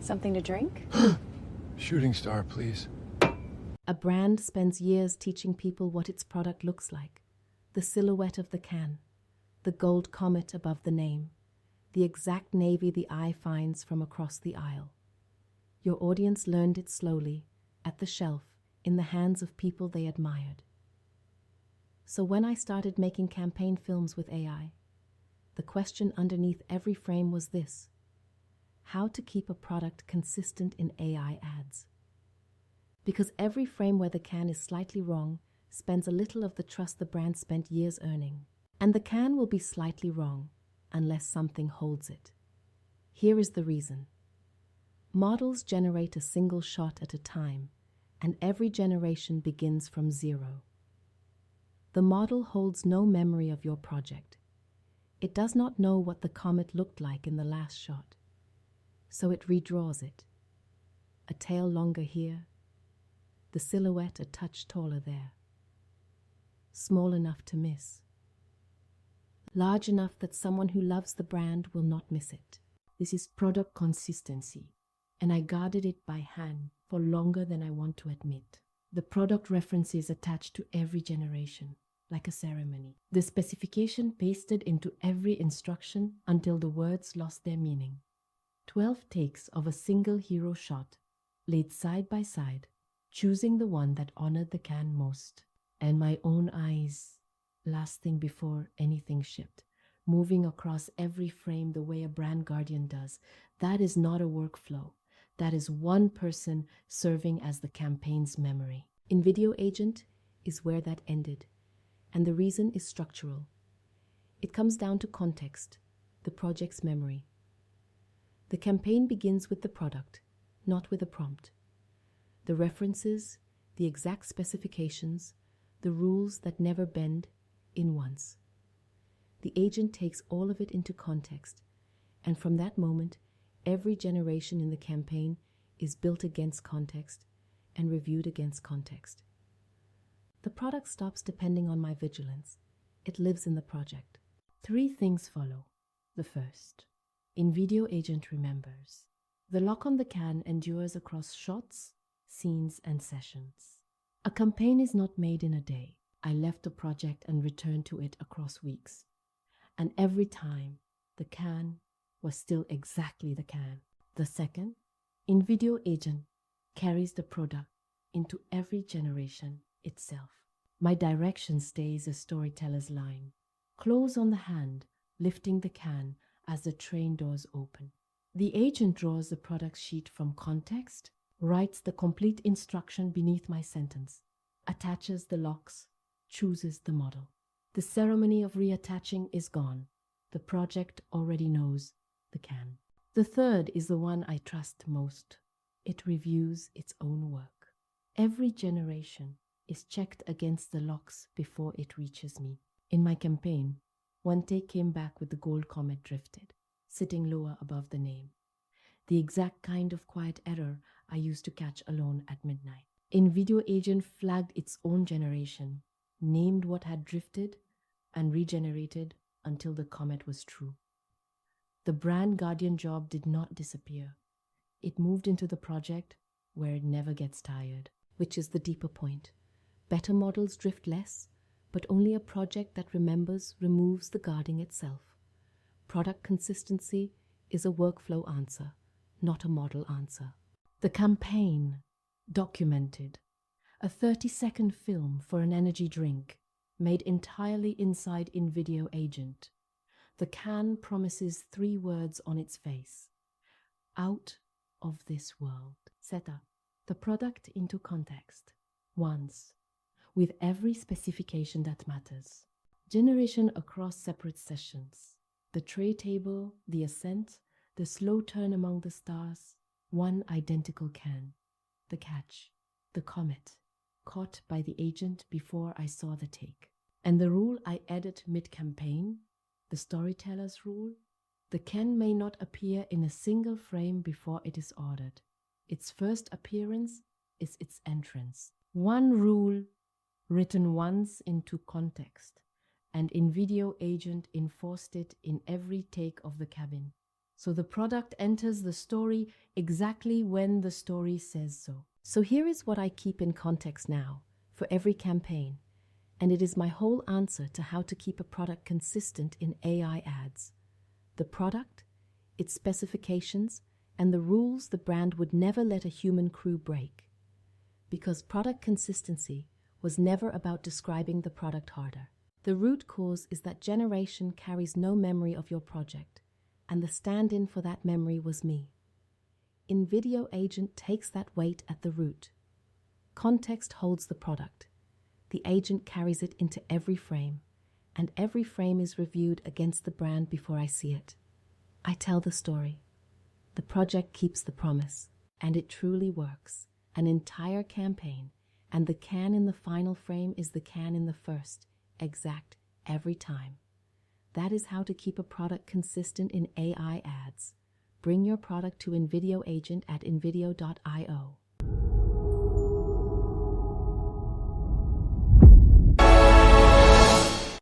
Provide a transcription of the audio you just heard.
Something to drink? Shooting star, please. A brand spends years teaching people what its product looks like. The silhouette of the can, the gold comet above the name, the exact navy the eye finds from across the aisle. Your audience learned it slowly, at the shelf, in the hands of people they admired. So when I started making campaign films with AI, the question underneath every frame was this: how to keep a product consistent in AI ads? Because every frame where the can is slightly wrong spends a little of the trust the brand spent years earning. And the can will be slightly wrong unless something holds it. Here is the reason. Models generate a single shot at a time, and every generation begins from zero. The model holds no memory of your project. It does not know what the comet looked like in the last shot, so it redraws it. A tail longer here, the silhouette a touch taller there. Small enough to miss. Large enough that someone who loves the brand will not miss it. This is product consistency, and I guarded it by hand for longer than I want to admit. The product references attached to every generation, like a ceremony. The specification pasted into every instruction until the words lost their meaning. 12 takes of a single hero shot, laid side by side, choosing the one that honored the can most. And my own eyes, last thing before anything shipped, moving across every frame the way a brand guardian does. That is not a workflow. That is one person serving as the campaign's memory. Invideo agent is where that ended, and the reason is structural. It comes down to context, the project's memory. The campaign begins with the product, not with a prompt. The references, the exact specifications, the rules that never bend, in once. The agent takes all of it into context, and from that moment, every generation in the campaign is built against context and reviewed against context. The product stops depending on my vigilance. It lives in the project. 3 things follow. The first, Invideo agent remembers. The lock on the can endures across shots, scenes, and sessions. A campaign is not made in a day. I left the project and returned to it across weeks. And every time, the can was still exactly the can. The second, Invideo agent carries the product into every generation itself. My direction stays a storyteller's line. Close on the hand, lifting the can as the train doors open. The agent draws the product sheet from context, writes the complete instruction beneath my sentence, attaches the locks, chooses the model. The ceremony of reattaching is gone. The project already knows the can. The third is the one I trust most. It reviews its own work. Every generation is checked against the locks before it reaches me. In my campaign, one take came back with the gold comet drifted, sitting lower above the name. The exact kind of quiet error I used to catch alone at midnight. Invideo agent flagged its own generation, named what had drifted, and regenerated until the comet was true. The brand guardian job did not disappear. It moved into the project where it never gets tired. Which is the deeper point. Better models drift less, but only a project that remembers removes the guarding itself. Product consistency is a workflow answer, not a model answer. The campaign, documented. A 30-second film for an energy drink, made entirely inside Invideo agent. The can promises 3 words on its face. Out of this world. Setup. The product into context. Once. With every specification that matters. Generation across separate sessions. The tray table, the ascent, the slow turn among the stars. One identical can. The catch. The comet. Caught by the agent before I saw the take. And the rule I edit mid-campaign, the storyteller's rule, the can may not appear in a single frame before it is ordered. Its first appearance is its entrance. One rule written once into context, and Invideo agent enforced it in every take of the cabin. So the product enters the story exactly when the story says so. So here is what I keep in context now for every campaign, and it is my whole answer to how to keep a product consistent in AI ads. The product, its specifications, and the rules the brand would never let a human crew break. Because product consistency was never about describing the product harder. The root cause is that generation carries no memory of your project, and the stand-in for that memory was me. Invideo agent takes that weight at the root. Context holds the product. The agent carries it into every frame, and every frame is reviewed against the brand before I see it. I tell the story. The project keeps the promise, and it truly works. An entire campaign, and the can in the final frame is the can in the first, exact, every time. That is how to keep a product consistent in AI ads. Bring your product to Invideo agent at invideo.io.